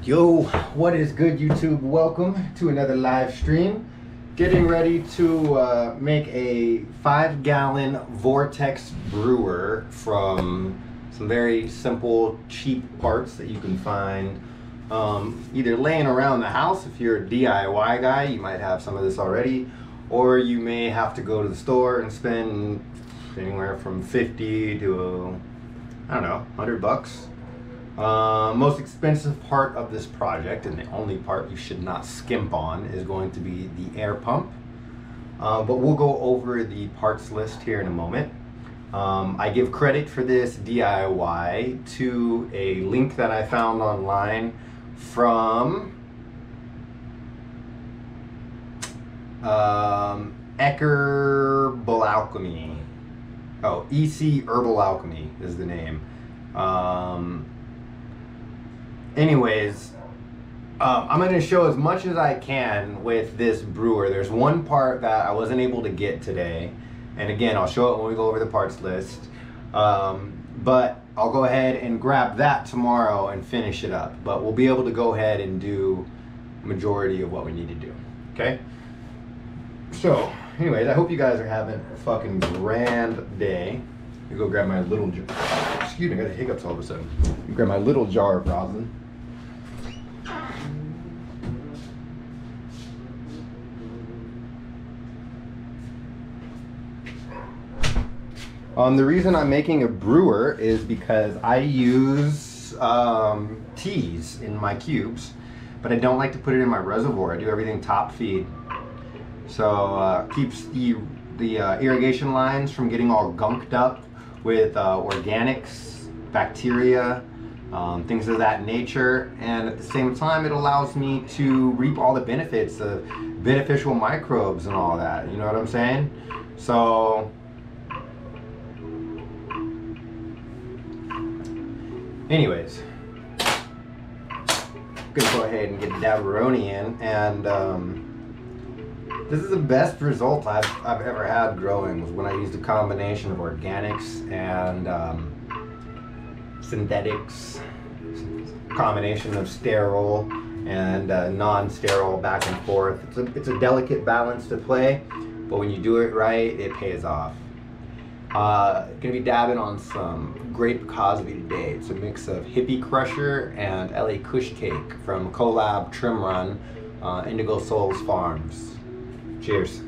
Yo, what is good, YouTube? Welcome to another live stream. Getting ready to make a 5-gallon Vortex Brewer from some very simple, cheap parts that you can find either laying around the house. If you're a DIY guy, you might have some of this already, or you may have to go to the store and spend anywhere from 50 to, I don't know, $100. Most expensive part of this project, and the only part you should not skimp on, is going to be the air pump. But we'll go over the parts list here in a moment. I give credit for this DIY to a link that I found online from Herbal Alchemy. Oh, EC Herbal Alchemy is the name. Anyways, I'm going to show as much as I can with this brewer. There's one part that I wasn't able to get today, and again, I'll show it when we go over the parts list. But I'll go ahead and grab that tomorrow and finish it up. But we'll be able to go ahead and do a majority of what we need to do. Okay? So, anyways, I hope you guys are having a fucking grand day. Let me go grab my little jar. Excuse me, I got hiccups all of a sudden. Let me grab my little jar of rosin. The reason I'm making a brewer is because I use teas in my cubes, but I don't like to put it in my reservoir. I do everything top feed. So keeps the irrigation lines from getting all gunked up with organics, bacteria, things of that nature, and at the same time it allows me to reap all the benefits of beneficial microbes and all that, you know what I'm saying? So anyways, I'm gonna go ahead and get the Dabberoni in, and this is the best result I've ever had growing, was when I used a combination of organics and synthetics, combination of sterile and non-sterile back and forth. It's a delicate balance to play, but when you do it right, it pays off. Gonna be dabbing on some Grape Cosby today. It's a mix of Hippie Crusher and LA Kush Cake from Collab Trim Run, Indigo Souls Farms. Cheers.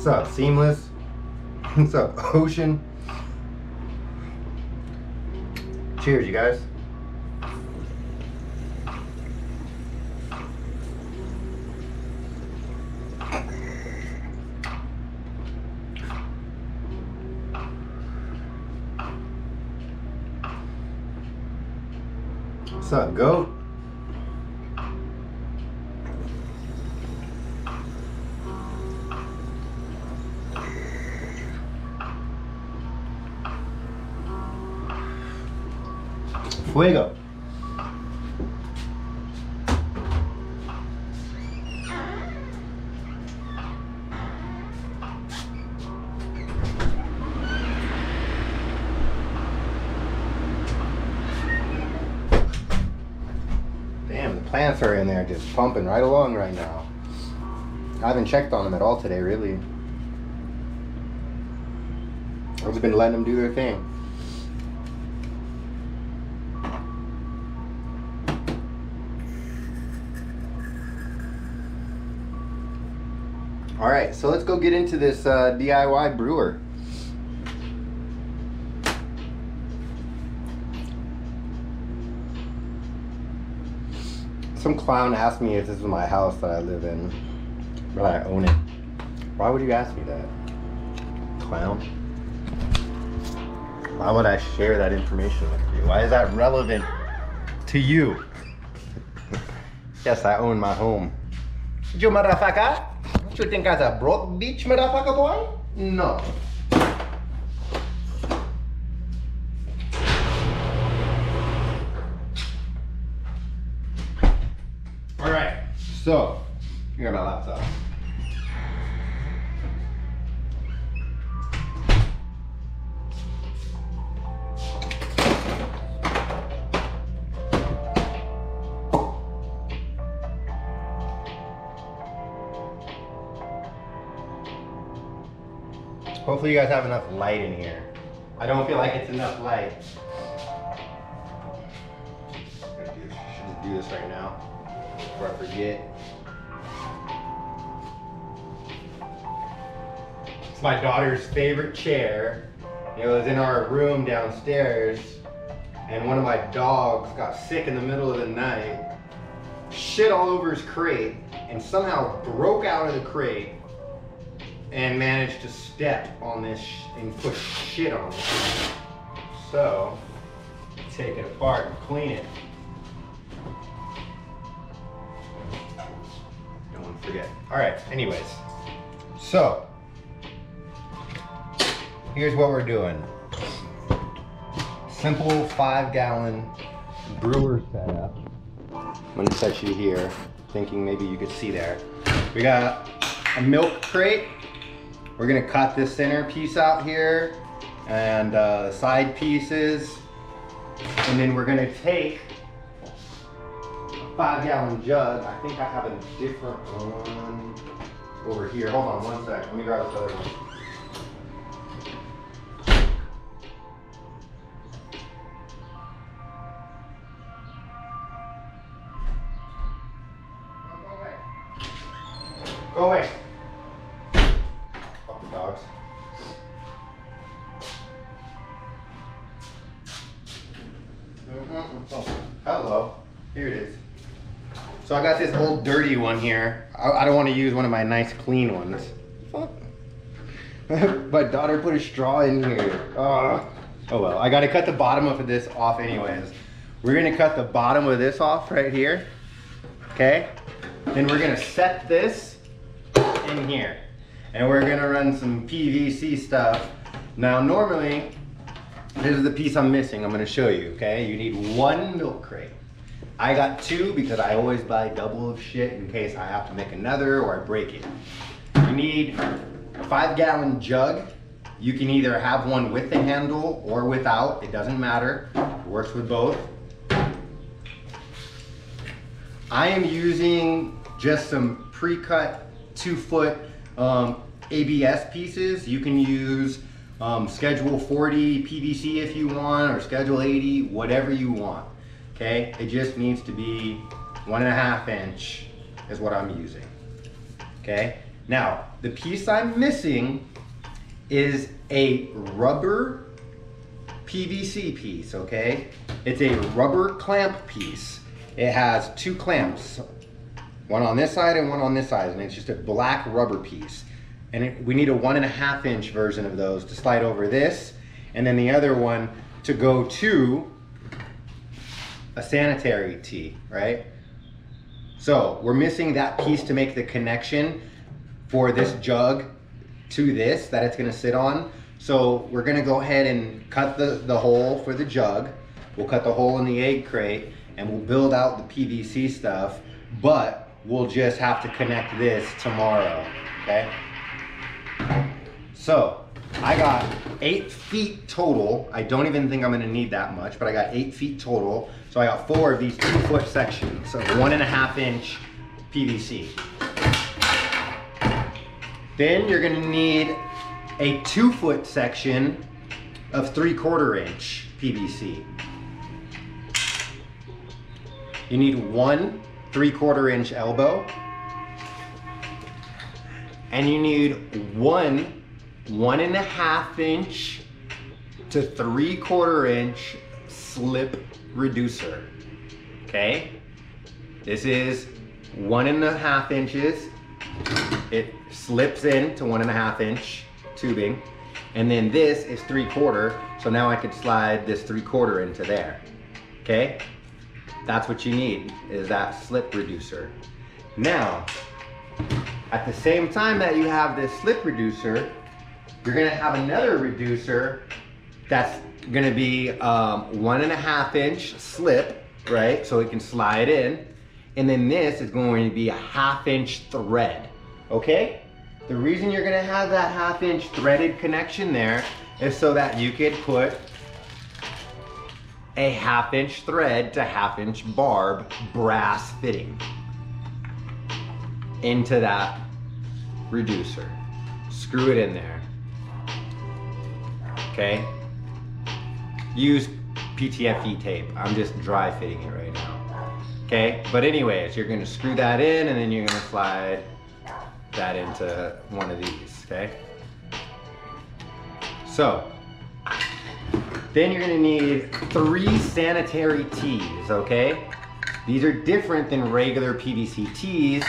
What's up, Seamless? What's up, Ocean? Cheers, you guys. What's up, Goat? Fuego. Damn, the plants are in there just pumping right along right now. I haven't checked on them at all today, really. I've just been letting them do their thing. Alright, so let's go get into this DIY brewer. Some clown asked me if this is my house that I live in, but I own it. Why would you ask me that? clown. Why would I share that information with you? Why is that relevant to you? Yes, I own my home. You motherfucker? Don't you think I was a broke bitch, motherfucker boy? No. All right, so you got my laptop. Hopefully you guys have enough light in here. I don't feel like it's enough light. I should just do this right now before I forget. It's my daughter's favorite chair. It was in our room downstairs, and one of my dogs got sick in the middle of the night, shit all over his crate, and somehow broke out of the crate and managed to step on this and push shit on it. So, take it apart and clean it. Don't want to forget. All right, anyways. So, here's what we're doing. Simple 5-gallon brewer setup. I'm gonna set you here, thinking maybe you could see there. We got a milk crate. We're gonna cut this center piece out here and the side pieces. And then we're gonna take a 5-gallon jug. I think I have a different one over here. Hold on one sec, let me grab this other one. Go away. Fuck the dogs. Hello. Here it is. So I got this old dirty one here. I don't want to use one of my nice clean ones. Fuck. My daughter put a straw in here. Oh well. I got to cut the bottom of this off anyways. We're going to cut the bottom of this off right here. Okay? Then we're going to set this in here, and we're gonna run some PVC stuff. Now normally, this is the piece I'm missing. I'm gonna show you, okay? You need 1 milk crate. I got 2 because I always buy double of shit in case I have to make another or I break it. You need a 5-gallon jug. You can either have one with the handle or without, it doesn't matter. It works with both. I am using just some pre-cut 2-foot ABS pieces. You can use Schedule 40 PVC if you want, or Schedule 80, whatever you want. Okay, it just needs to be 1.5 inch is what I'm using. Okay, now the piece I'm missing is a rubber PVC piece. Okay, it's a rubber clamp piece. It has 2 clamps. One on this side and one on this side, and it's just a black rubber piece. And we need a 1.5 inch version of those to slide over this, and then the other one to go to a sanitary tee, right? So we're missing that piece to make the connection for this jug to this that it's gonna sit on. So we're gonna go ahead and cut the hole for the jug. We'll cut the hole in the egg crate, and we'll build out the PVC stuff, but we'll just have to connect this tomorrow, okay? So, I got 8 feet total. I don't even think I'm gonna need that much, but I got 8 feet total. So I got 4 of these 2-foot sections of 1.5 inch PVC. Then you're gonna need a 2-foot section of 3/4 inch PVC. You need 1 3/4 inch elbow, and you need 1.5 inch to 3/4 inch slip reducer. Okay, this is 1.5 inches. It slips in to 1.5 inch tubing, And then this is 3/4, so now I could slide this 3/4 into there, okay? That's what you need, is that slip reducer. Now, at the same time that you have this slip reducer, you're gonna have another reducer that's gonna be 1.5 inch slip, right? So it can slide in. And then this is going to be a 1/2 inch thread, okay? The reason you're gonna have that 1/2 inch threaded connection there is so that you could put a 1/2 inch thread to 1/2 inch barb brass fitting into that reducer. Screw it in there, okay? Use PTFE tape. I'm just dry fitting it right now, okay? But anyways, you're gonna screw that in and then you're gonna slide that into one of these, okay? So, then you're gonna need 3 sanitary tees, okay? These are different than regular PVC tees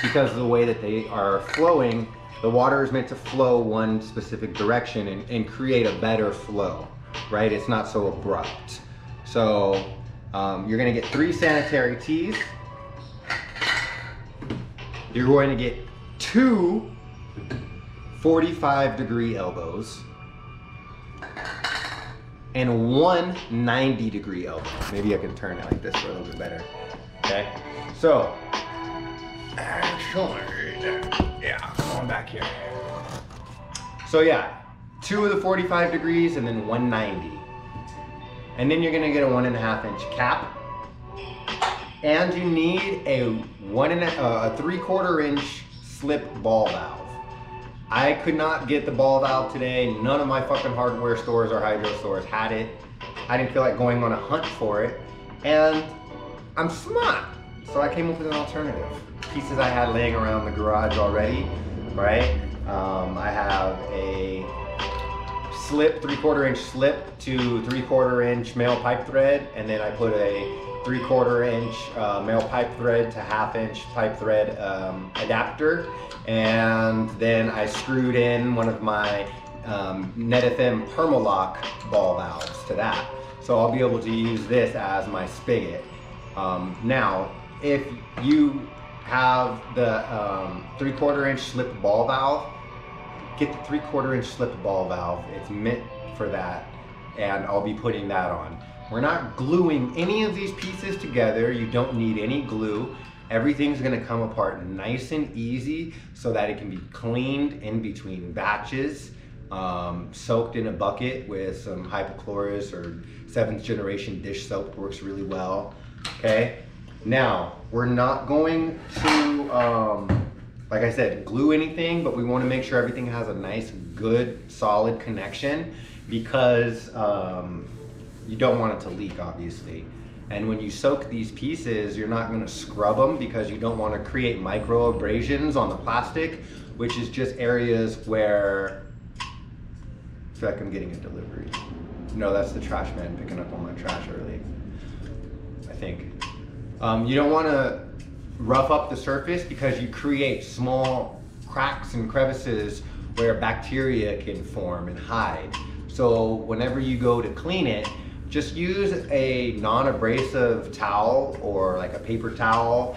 because of the way that they are flowing. The water is meant to flow one specific direction and create a better flow, right? It's not so abrupt. So you're gonna get 3 sanitary tees. You're going to get 2 45-degree elbows and 1 90-degree elbow. Maybe I can turn it like this for a little bit better, okay? So, actually, yeah, going back here. So yeah, 2 of the 45 degrees and then 1 90. And then you're gonna get a 1.5 inch cap. And you need a 3/4 inch slip ball valve. I could not get the ball valve today. None of my fucking hardware stores or hydro stores had it. I didn't feel like going on a hunt for it. And I'm smart, so I came up with an alternative. Pieces I had laying around the garage already, right? I have a slip, 3/4 inch slip to 3/4 inch male pipe thread, and then I put a 3/4 inch male pipe thread to 1/2 inch pipe thread adapter, and then I screwed in one of my NetFM Permalock ball valves to that. So I'll be able to use this as my spigot. Now, if you have the 3/4 inch slip ball valve, get the 3/4 inch slip ball valve. It's meant for that, and I'll be putting that on. We're not gluing any of these pieces together. You don't need any glue. Everything's gonna come apart nice and easy so that it can be cleaned in between batches, soaked in a bucket with some hypochlorous or 7th generation dish soap. Works really well, okay? Now, we're not going to, like I said, glue anything, but we wanna make sure everything has a nice, good, solid connection because you don't want it to leak, obviously. And when you soak these pieces, you're not gonna scrub them because you don't wanna create micro abrasions on the plastic, which is just areas where, I feel like I'm getting a delivery. No, that's the trash man picking up all my trash early, I think. You don't wanna rough up the surface because you create small cracks and crevices where bacteria can form and hide. So whenever you go to clean it, just use a non-abrasive towel or like a paper towel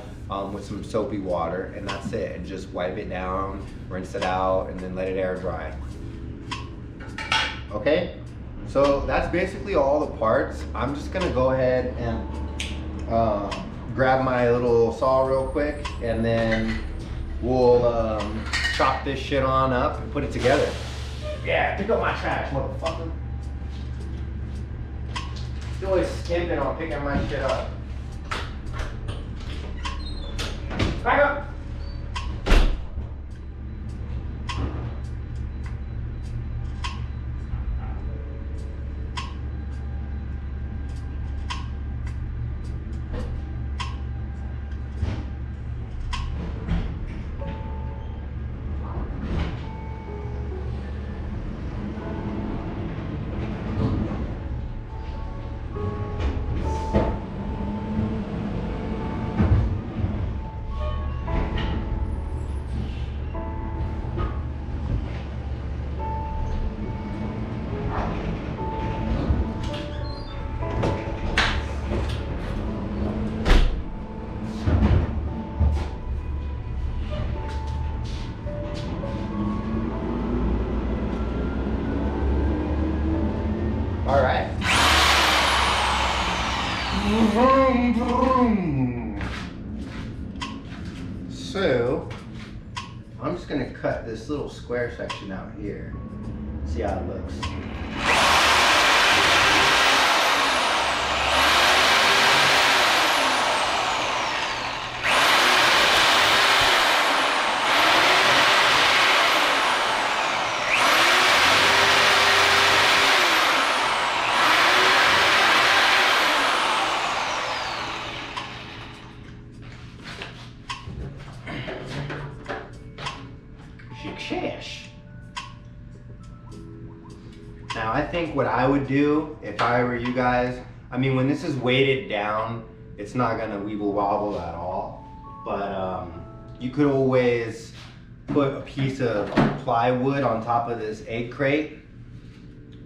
with some soapy water, and that's it. And just wipe it down, rinse it out, and then let it air dry. Okay? So that's basically all the parts. I'm just gonna go ahead and grab my little saw real quick, and then we'll chop this shit on up and put it together. Yeah, pick up my trash, motherfucker. Still always skimping on picking my shit up. Back up! All right. So, I'm just gonna cut this little square section out here. See how it looks. Success. Now I think what I would do if I were you guys, I mean when this is weighted down, it's not gonna weeble wobble at all, but you could always put a piece of plywood on top of this egg crate.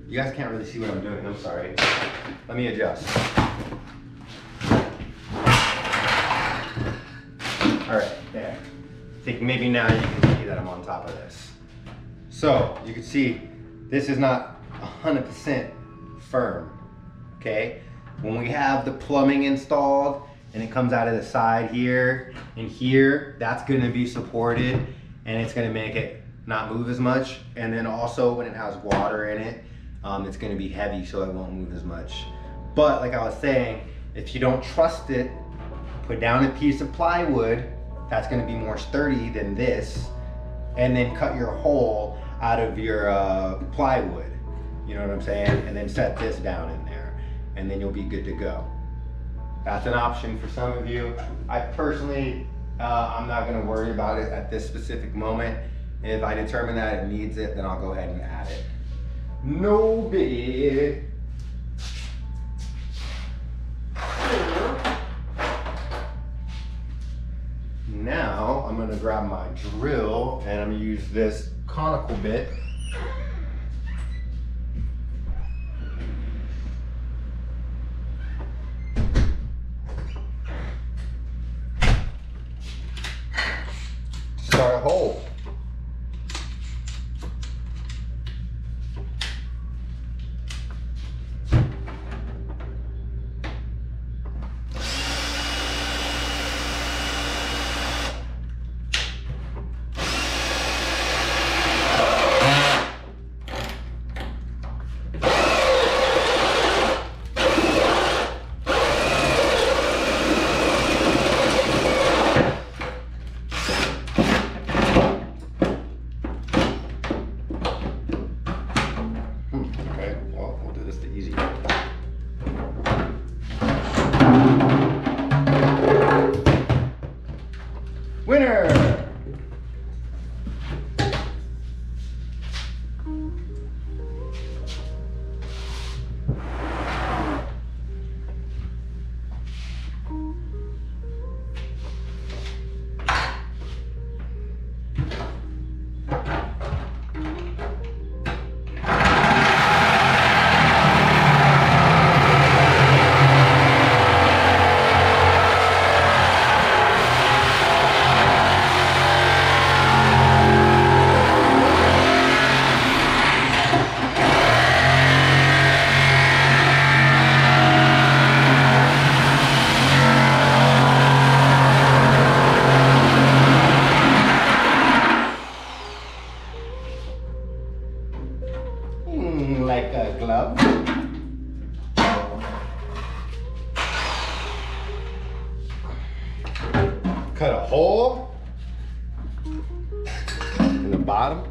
You guys can't really see what I'm doing, I'm sorry. Let me adjust. All right, there. I think maybe now you can see that I'm on top of this. So you can see this is not 100% firm, okay? When we have the plumbing installed and it comes out of the side here and here, that's gonna be supported and it's gonna make it not move as much. And then also when it has water in it, it's gonna be heavy so it won't move as much. But like I was saying, if you don't trust it, put down a piece of plywood that's gonna be more sturdy than this, and then cut your hole out of your plywood. You know what I'm saying? And then set this down in there, and then you'll be good to go. That's an option for some of you. I personally, I'm not gonna worry about it at this specific moment. If I determine that it needs it, then I'll go ahead and add it. No biggie. Now I'm gonna grab my drill and I'm gonna use this conical bit. Start a hole. Okay, well, we'll do this the easy way. Winner! Like a glove. Cut a hole in the bottom.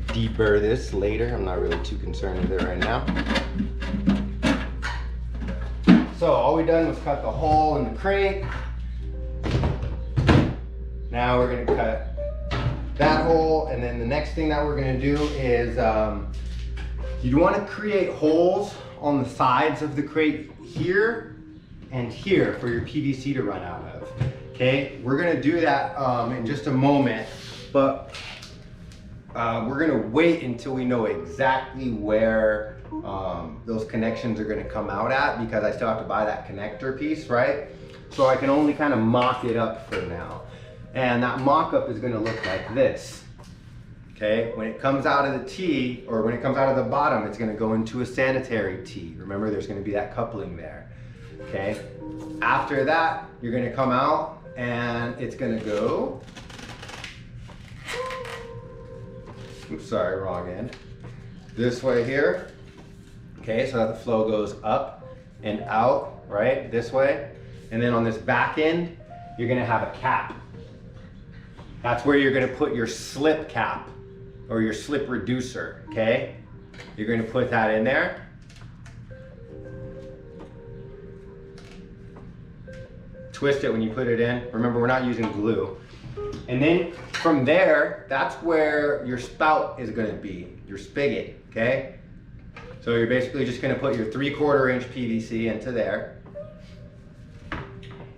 Deburr this later. I'm not really too concerned with it right now. So all we done was cut the hole in the crate. Now we're gonna cut that hole, and then the next thing that we're gonna do is you want to create holes on the sides of the crate here and here for your PVC to run out of. Okay, we're gonna do that in just a moment, but we're gonna wait until we know exactly where those connections are gonna come out at, because I still have to buy that connector piece, right? So I can only kind of mock it up for now. And that mock-up is gonna look like this. Okay, when it comes out of the T, or when it comes out of the bottom, it's gonna go into a sanitary T. Remember, there's gonna be that coupling there. Okay, after that, you're gonna come out and it's gonna go, oops, sorry, wrong end. This way here. Okay, so that the flow goes up and out, right, this way. And then on this back end, you're gonna have a cap. That's where you're gonna put your slip cap or your slip reducer, okay? You're gonna put that in there. Twist it when you put it in. Remember, we're not using glue. And then from there, that's where your spout is gonna be, your spigot, okay? So you're basically just gonna put your 3/4 inch PVC into there.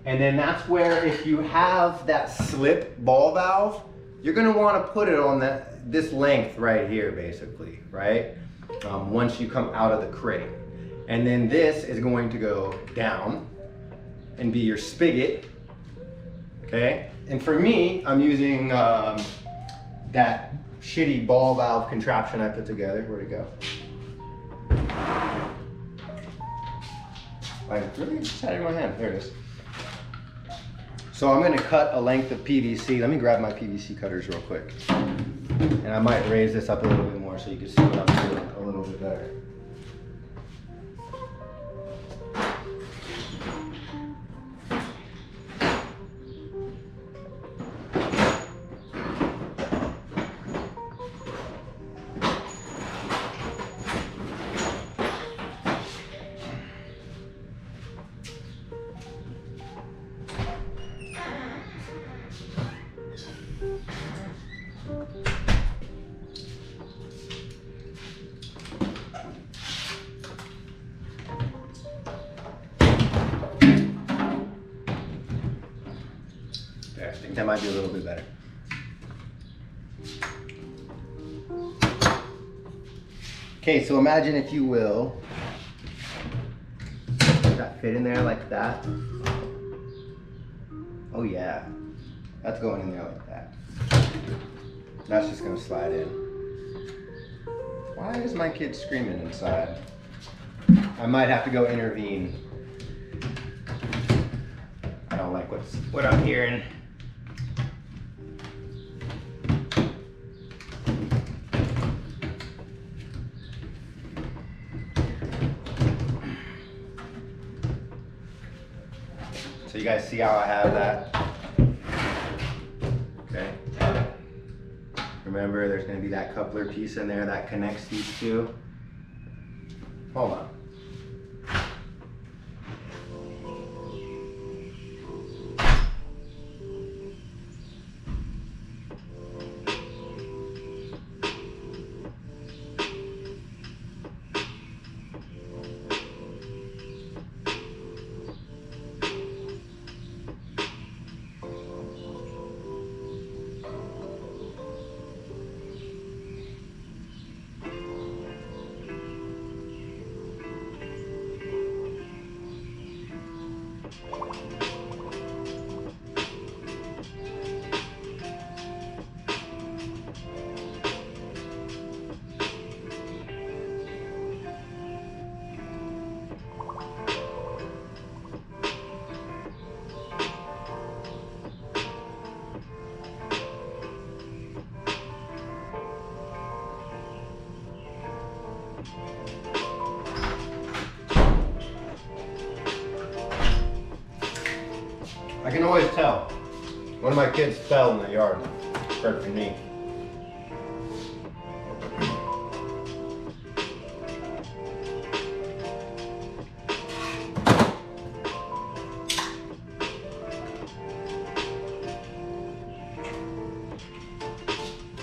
And then that's where, if you have that slip ball valve, you're gonna wanna put it on this length right here, basically, right? Once you come out of the crate. And then this is going to go down and be your spigot, okay? And for me, I'm using that shitty ball valve contraption I put together. Where'd it go? I really just had it in my hand. There it is. So I'm gonna cut a length of PVC. Let me grab my PVC cutters real quick. And I might raise this up a little bit more so you can see what I'm doing a little bit better. There, I think that might be a little bit better. Okay, so imagine, if you will, does that fit in there like that? Oh yeah, that's going in there like that. That's just gonna slide in. Why is my kid screaming inside? I might have to go intervene. I don't like what I'm hearing. So you guys see how I have that? Okay. Remember, there's going to be that coupler piece in there that connects these two. Hold on. I can always tell. One of my kids fell in the yard. Hurt my knee.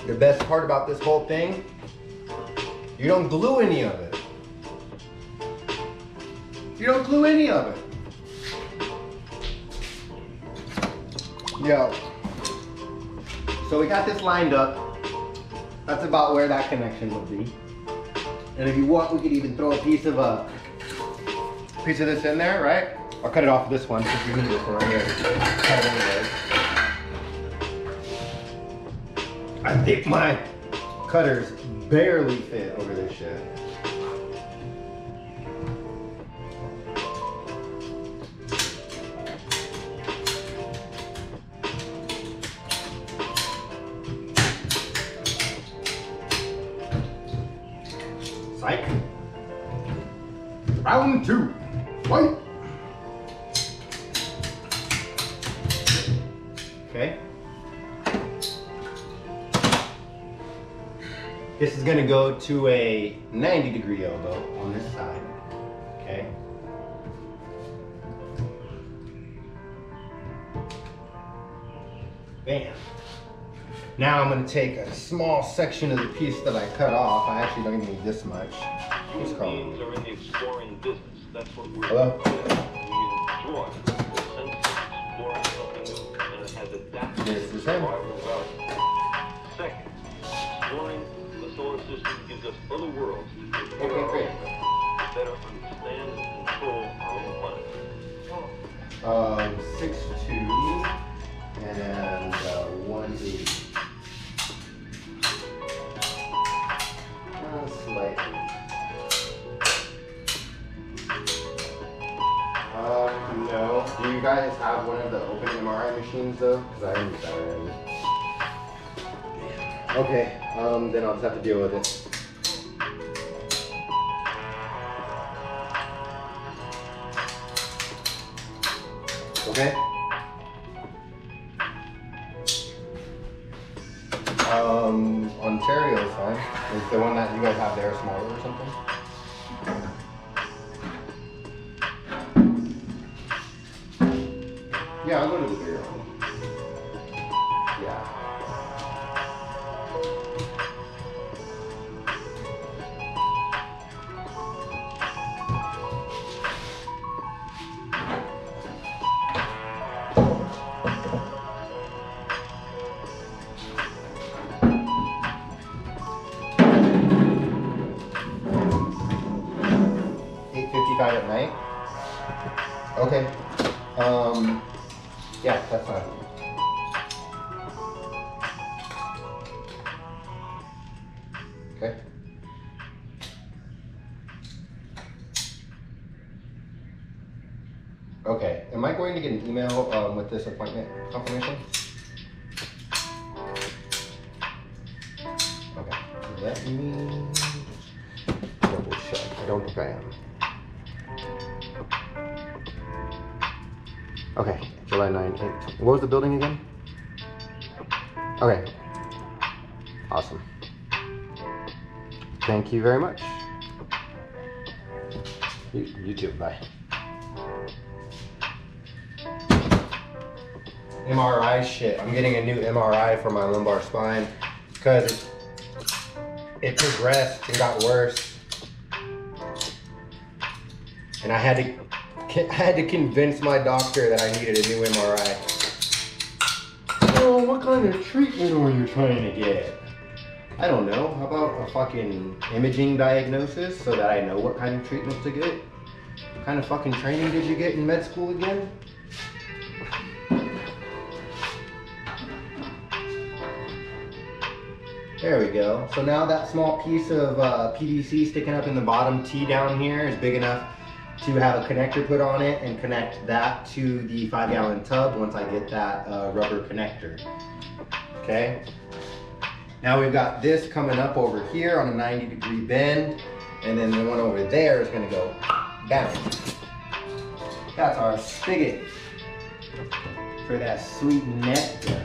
The best part about this whole thing, you don't glue any of it. You don't glue any of it. Yo, so we got this lined up. That's about where that connection would be. And if you want, we could even throw a piece of this in there, right? I'll cut it off this one since we need this one right here. Cut it anyway. I think my cutters barely fit over this shit. Psych. Round 2. White. Okay. This is gonna go to a 90-degree elbow on this side. Okay. Bam. Now I'm going to take a small section of the piece that I cut off. I actually don't need this much. It's called. Are in the exploring business. That's what we're Hello? We enjoy the sense of exploring something new, and it has adapted This is to him. our reality. Second, exploring the solar system gives us other worlds to compare Okay, great. to better understand and control our own planet. 6'2" and 180. Slightly. No. Do you guys have one of the open MRI machines though? Because I use that already. Okay, then I'll just have to deal with it. Okay. Ontario is fine. Is the one that you guys have there smaller or something? Yeah, I'll go to the bigger one. Yeah. At night? Okay. Yeah, that's fine. Okay. Okay. Am I going to get an email with this appointment confirmation? Okay. Let me double check. I don't think I am. Okay, July 9th. What was the building again? Okay. Awesome. Thank you very much. You too, bye. MRI shit. I'm getting a new MRI for my lumbar spine because it progressed and got worse. And I had to convince my doctor that I needed a new MRI. Oh, what kind of treatment are you trying to get? I don't know. How about a fucking imaging diagnosis so that I know what kind of treatment to get? What kind of fucking training did you get in med school again? There we go. So now that small piece of PVC sticking up in the bottom T down here is big enough to have a connector put on it and connect that to the 5-gallon tub once I get that rubber connector. Okay. Now we've got this coming up over here on a 90-degree bend, and then the one over there is going to go down. That's our spigot for that sweet nectar.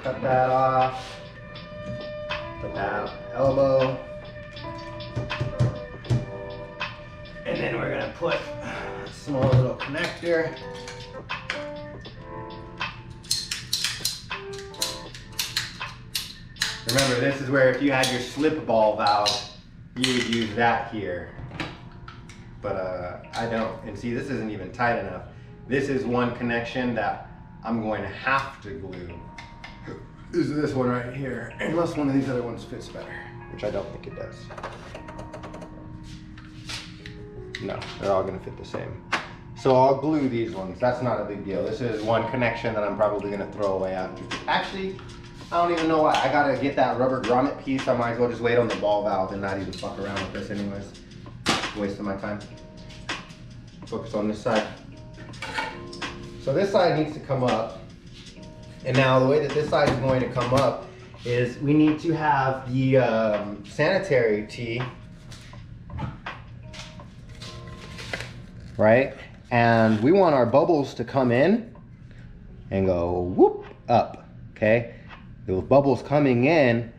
Cut that off. Put that elbow. And then we're gonna put a small little connector. Remember, this is where if you had your slip ball valve, you would use that here. But I don't. And see, this isn't even tight enough. This is one connection that I'm going to have to glue. Is this one right here, unless one of these other ones fits better, which I don't think it does. No, they're all gonna fit the same. So I'll glue these ones. That's not a big deal. This is one connection that I'm probably gonna throw away after. Actually, I don't even know why. I gotta get that rubber grommet piece. I might as well just wait on the ball valve and not even fuck around with this anyways. Wasting my time. Focus on this side. So this side needs to come up. And now the way that this side is going to come up is we need to have the sanitary tee, right? And we want our bubbles to come in and go whoop up, okay? Those bubbles coming in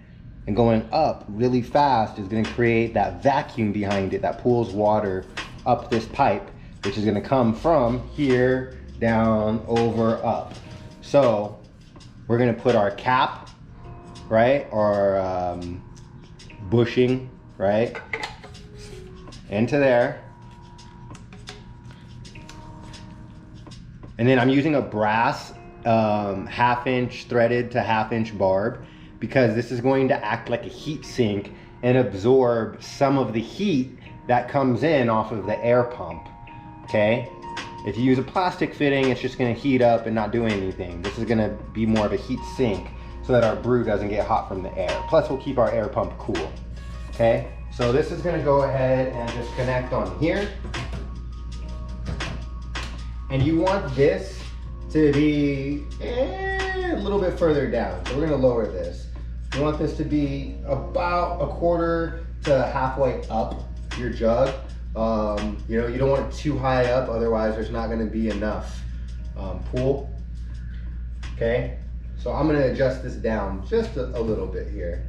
and going up really fast is gonna create that vacuum behind it that pulls water up this pipe, which is gonna come from here, down, over, up. So we're gonna put our cap, right? Or bushing, right? Into there. And then I'm using a brass 1/2 inch threaded to 1/2 inch barb because this is going to act like a heat sink and absorb some of the heat that comes in off of the air pump, okay? If you use a plastic fitting, it's just gonna heat up and not do anything. This is gonna be more of a heat sink so that our brew doesn't get hot from the air. Plus we'll keep our air pump cool, okay? So this is gonna go ahead and just connect on here. And you want this to be a little bit further down. So we're gonna lower this. You want this to be about 1/4 to halfway up your jug. You know, you don't want it too high up, otherwise there's not gonna be enough pool. Okay, so I'm gonna adjust this down just a little bit here.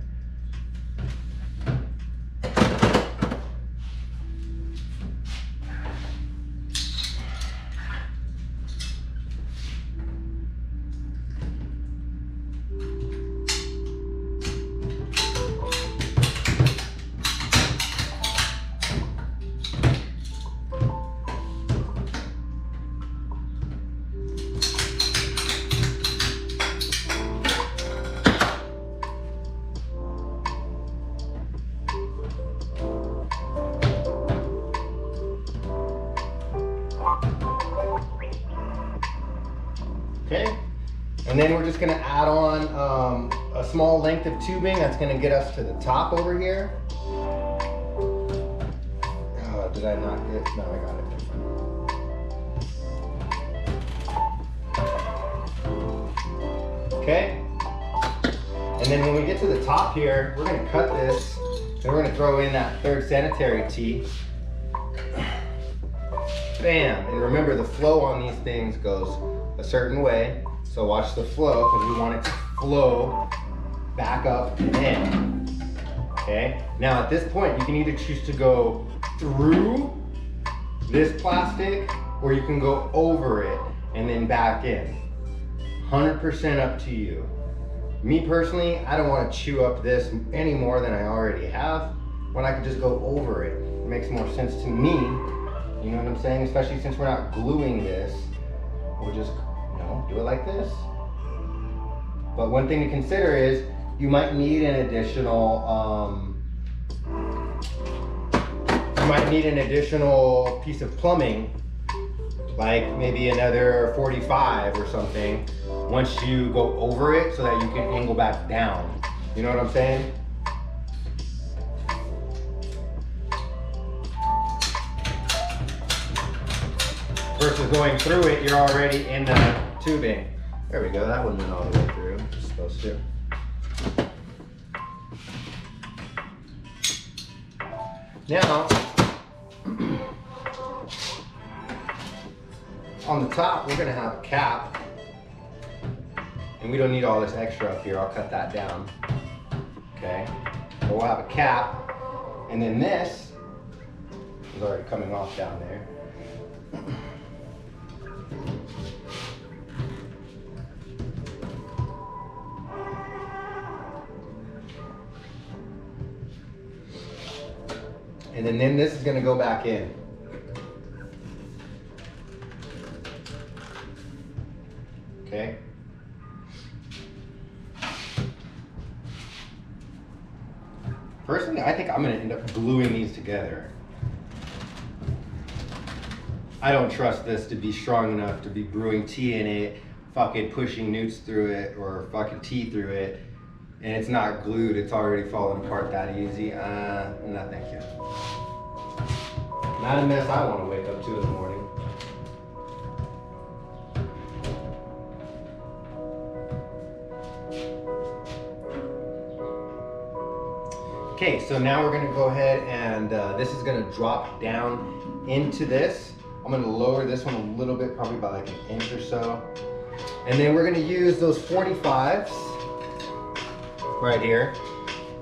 Okay, and then we're just gonna add on a small length of tubing that's gonna get us to the top over here. Oh, did I not get, no, I got it. Okay, and then when we get to the top here, we're gonna cut this and we're gonna throw in that third sanitary tee. Bam, and remember the flow on these things goes a certain way, so watch the flow because we want it to flow back up and in. Okay, now at this point you can either choose to go through this plastic or you can go over it and then back in. 100% up to you. Me personally, I don't want to chew up this any more than I already have when I could just go over it. It makes more sense to me, you know what I'm saying? Especially since we're not gluing this. We'll just, you know, do it like this. But one thing to consider is you might need an additional piece of plumbing, like maybe another 45 or something, once you go over it so that you can angle back down. You know what I'm saying? Versus going through it, you're already in the tubing. There we go, that one went all the way through. It's supposed to. Now, on the top, we're gonna have a cap. And we don't need all this extra up here, I'll cut that down. Okay, so we'll have a cap. And then this is already coming off down there. And then this is going to go back in. Okay. Personally, I think I'm going to end up gluing these together. I don't trust this to be strong enough to be brewing tea in it, fucking pushing newts through it or fucking tea through it, and it's not glued, it's already falling apart that easy. No thank you. Not a mess I want to wake up to in the morning. Okay, so now we're gonna go ahead and this is gonna drop down into this. I'm gonna lower this one a little bit, probably by like an inch or so. And then we're gonna use those 45s right here.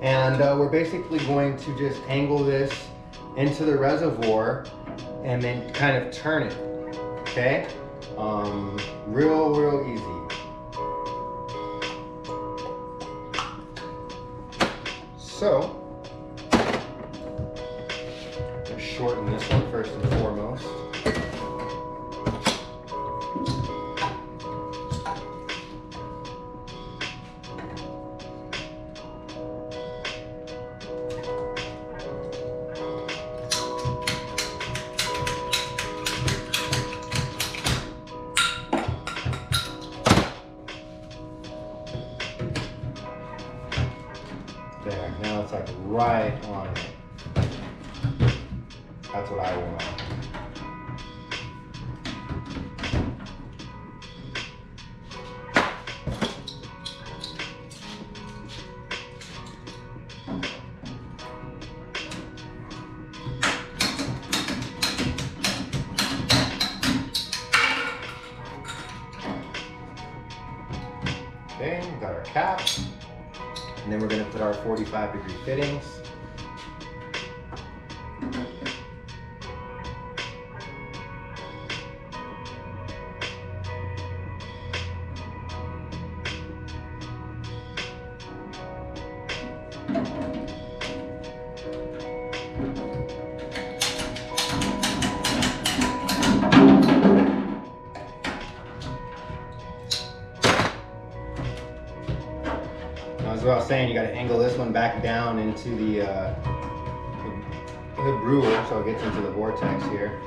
And we're basically going to just angle this into the reservoir and then kind of turn it, okay? Real easy. So, shorten this one first and foremost. There, now it's like right on it. That's what I want. Okay, we got our cap. And then we're going to put our 45-degree fittings. As I was saying, you got to angle this one back down into the brewer so it gets into the vortex here.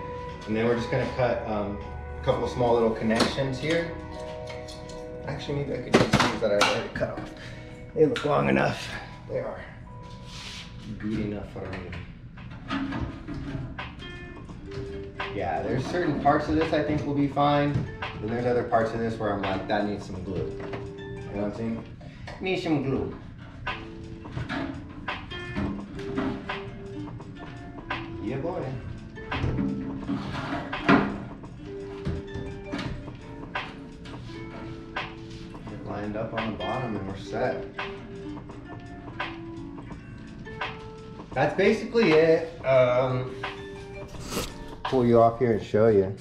And then we're just going to cut a couple of small little connections here. Actually, maybe I could use these that I already cut off. They look long enough. They are good enough for me. Yeah, there's certain parts of this I think will be fine. And there's other parts of this where I'm like, that needs some glue. You know what I'm saying? Need some glue. Yeah, boy. Get lined up on the bottom and we're set. That's basically it. Pull you off here and show you.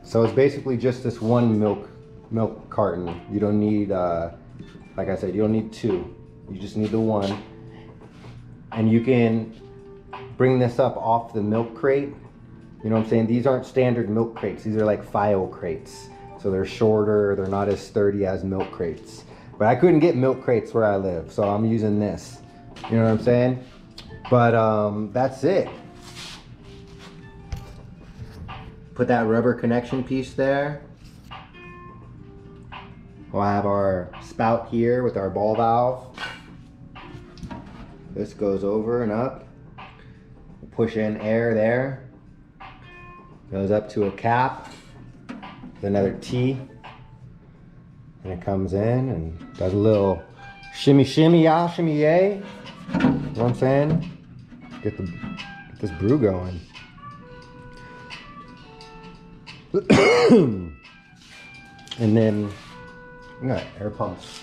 So it's basically just this one milk carton. You don't need, like I said, you don't need two. You just need the one. And you can bring this up off the milk crate. You know what I'm saying? These aren't standard milk crates. These are like file crates. So they're shorter, they're not as sturdy as milk crates. But I couldn't get milk crates where I live, so I'm using this. You know what I'm saying? But that's it. Put that rubber connection piece there. We'll have our spout here with our ball valve. This goes over and up. Push in air there. Goes up to a cap. With another T. And it comes in and does a little shimmy shimmy ya, shimmy yay. You know what I'm saying? Get this brew going. And then we got air pumps.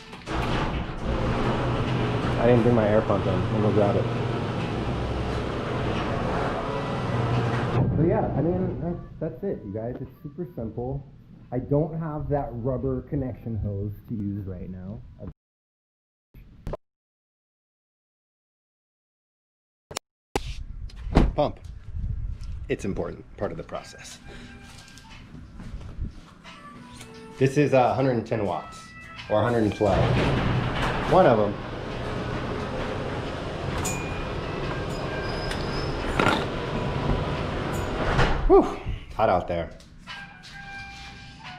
I didn't bring my air pump in. I'm gonna grab it. So yeah, I mean that's it, you guys. It's super simple. I don't have that rubber connection hose to use right now. Pump. It's important, part of the process. This is 110 watts, or 112. One of them. Whew, hot out there.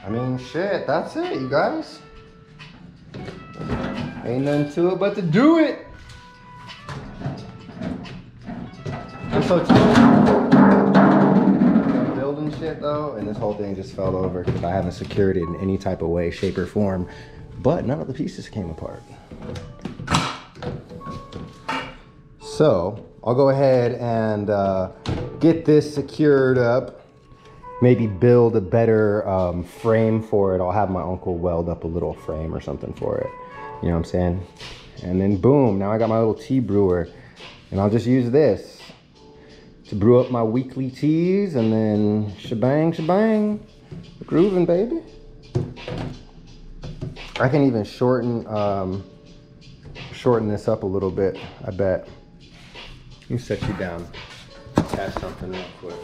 I mean, shit, that's it, you guys. Ain't nothing to it but to do it. I'm so tired. I'm building shit though, and this whole thing just fell over because I haven't secured it in any type of way, shape, or form. But none of the pieces came apart. So I'll go ahead and get this secured up. Maybe build a better frame for it. I'll have my uncle weld up a little frame or something for it. You know what I'm saying? And then boom, now I got my little tea brewer. And I'll just use this to brew up my weekly teas, and then shebang, shebang. Grooving, baby. I can even shorten this up a little bit, I bet. Let me set you down. Test something real quick.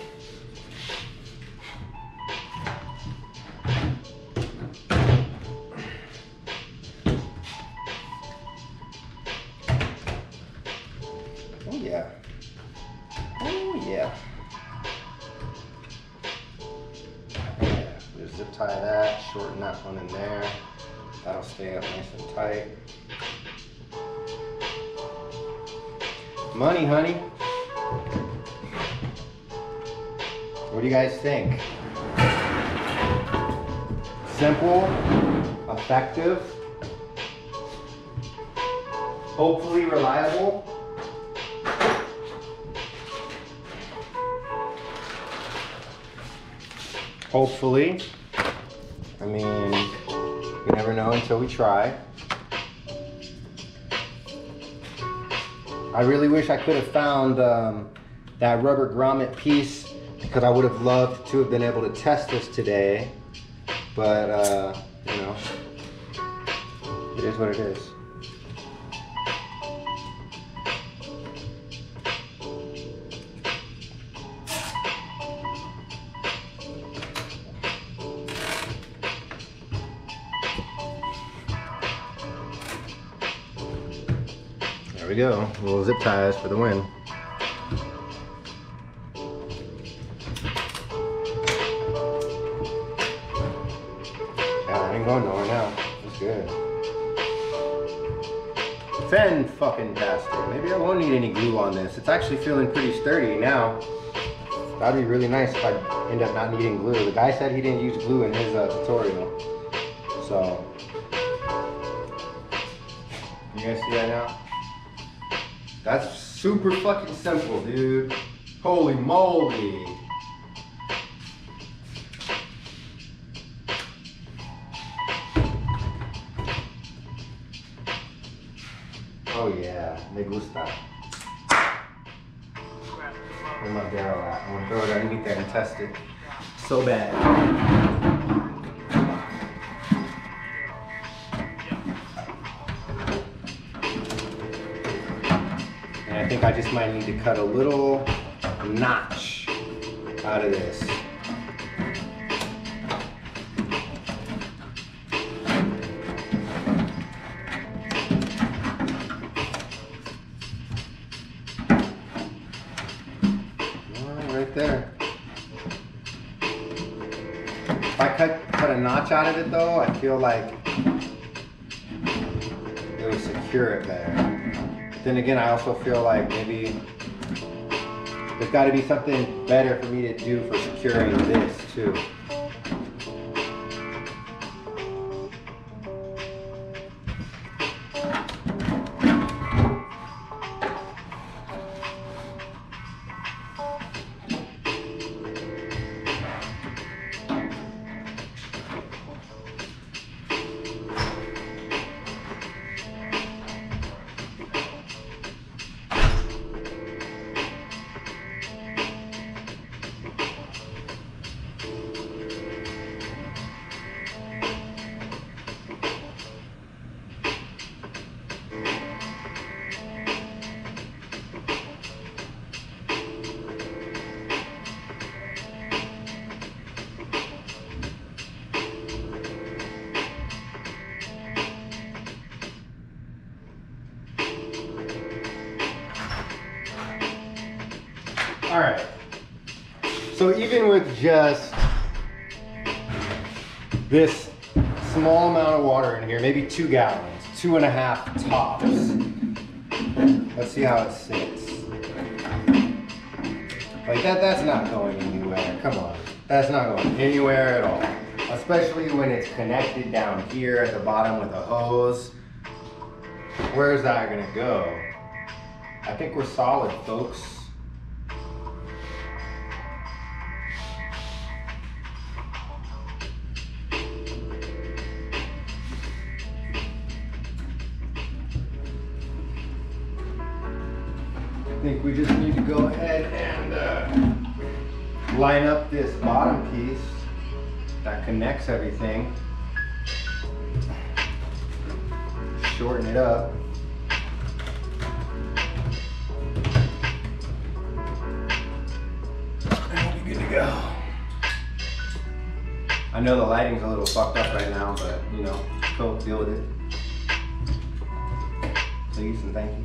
Oh yeah. Oh yeah. Yeah. Just zip tie that, shorten that one in there. That'll stay up nice and tight. Money, honey. What do you guys think? Simple, effective, hopefully reliable. Hopefully. I mean, you never know until we try. I really wish I could have found that rubber grommet piece, because I would have loved to have been able to test this today. But, you know, it is what it is. There we go, little zip ties for the win. Yeah, I ain't going nowhere now. It's good. Fan-fucking-tastic. Maybe I won't need any glue on this. It's actually feeling pretty sturdy now. That'd be really nice if I end up not needing glue. The guy said he didn't use glue in his tutorial. So, you guys see that now? That's super fucking simple, dude. Holy moly. Oh yeah, me gusta. Where's my barrel at? I want to throw it underneath there and test it. So bad. And I think I just might need to cut a little notch out of this. Right there. If I cut a notch out of it though, I feel like it would secure it better. But then again, I also feel like maybe there's got to be something better for me to do for securing this too. All right, so So even with just this small amount of water in here, maybe 2 gallons, 2.5 tops. Let's see how it sits. Like that's not going anywhere. Come on. That's not going anywhere at all. Especially when it's connected down here at the bottom with a hose. Where's that gonna go? I think we're solid, folks. I think we just need to go ahead and line up this bottom piece that connects everything. Shorten it up. And we'll be good to go. I know the lighting's a little fucked up right now, but you know, cool, deal with it. Please and thank you.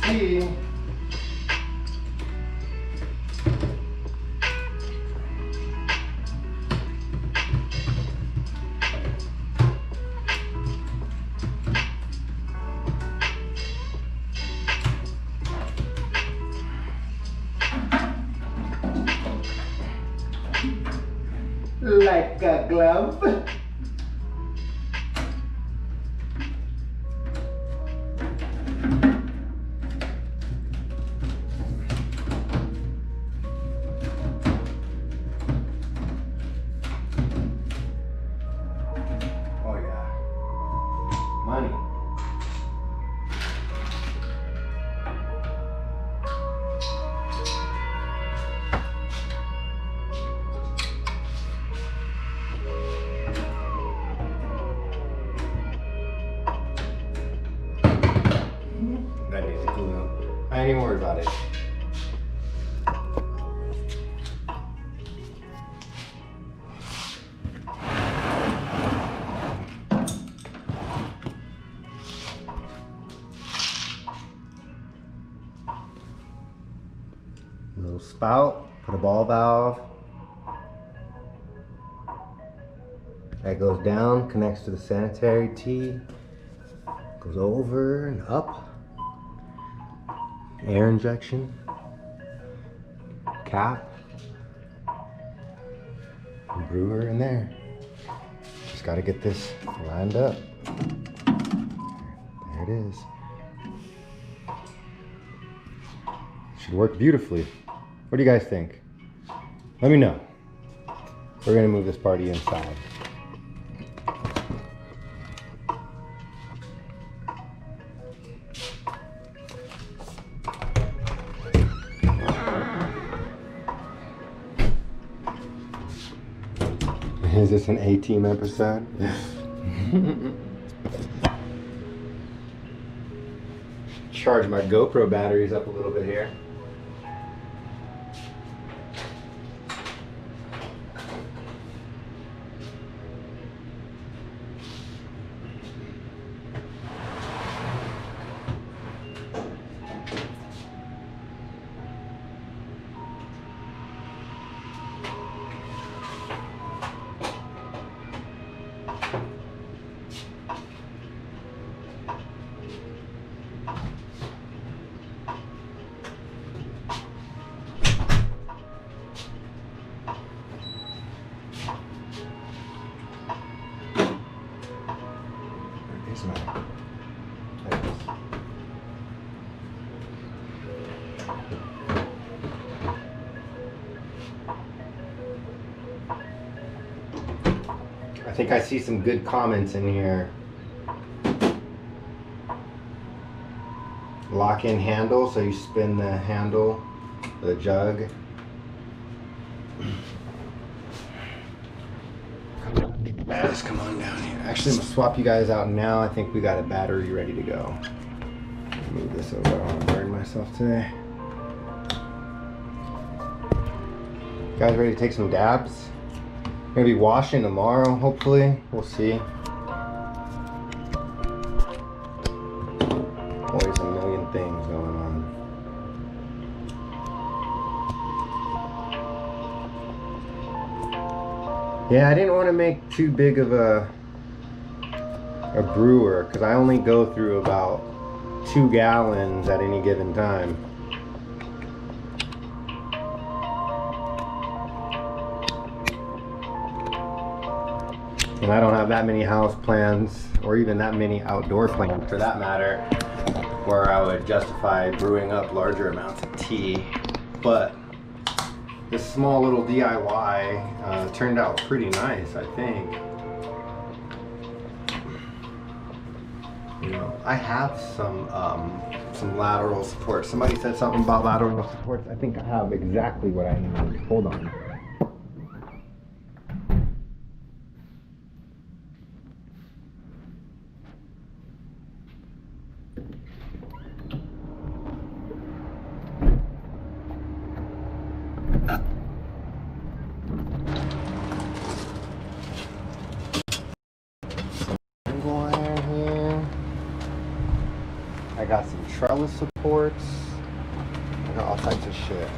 See. Like a glove. Money. That needs to cool out. I ain't even worried about it. Little spout, put a ball valve. That goes down, connects to the sanitary tee, goes over and up. Air injection, cap, and brewer in there. Just got to get this lined up. There it is. Should work beautifully. What do you guys think? Let me know. We're gonna move this party inside. Is this an A-Team episode? Charge my GoPro batteries up a little bit here. think I see some good comments in here. Lock-in handle, so you spin the handle, the jug. Guys, come on down here. Actually, I'm gonna swap you guys out now. I think we got a battery ready to go. Move this over. I don't want to burn myself today. You guys ready to take some dabs? Maybe washing tomorrow, hopefully. We'll see. Always a million things going on. Yeah, I didn't want to make too big of a brewer because I only go through about 2 gallons at any given time. And I don't have that many house plans or even that many outdoor plans for that matter where I would justify brewing up larger amounts of tea. But this small little DIY turned out pretty nice, I think. You know, I have some lateral support. Somebody said something about lateral supports. I think I have exactly what I need. Hold on. I got some trellis supports. I got all types of shit.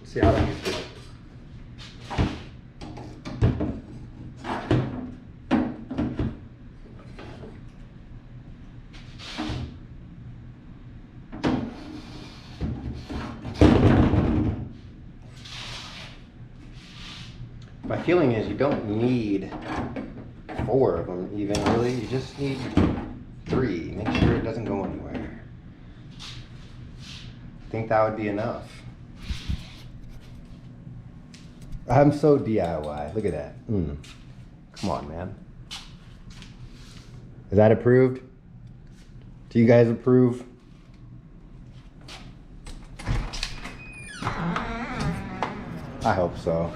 See how that is. My feeling is you don't need 4 of them even, really. You just need 3. Make sure it doesn't go anywhere. I think that would be enough. I'm so DIY. Look at that. Come on, man. Is that approved? Do you guys approve? I hope so.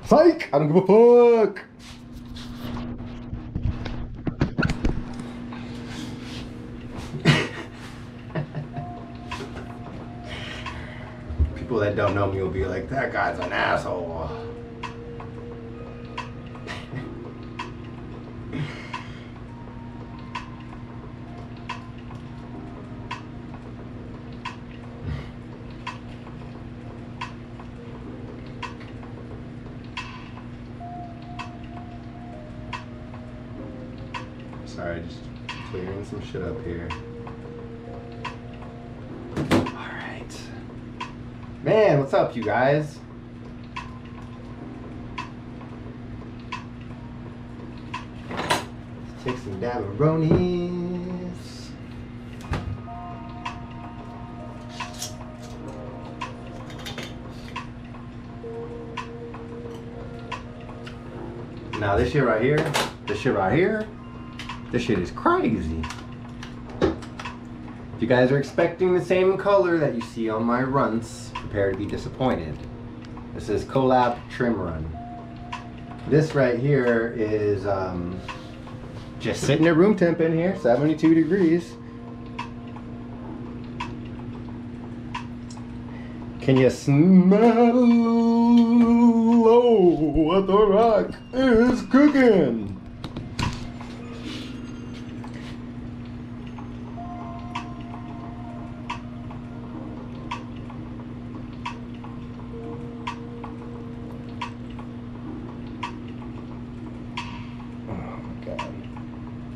Psych! I don't give a fuck! People that don't know me will be like, that guy's an asshole. Sorry, just clearing some shit up here. Alright. Man, what's up, you guys? Let's take some Dabaronis. Now this shit right here, this shit is crazy. If you guys are expecting the same color that you see on my runts, prepare to be disappointed. This is Collab Trim Run. This right here is just sitting at room temp in here, 72 degrees. Can you smell what the rock is cooking?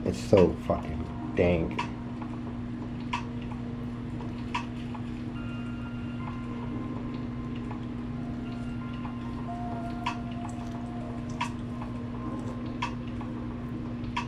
It's so fucking dank.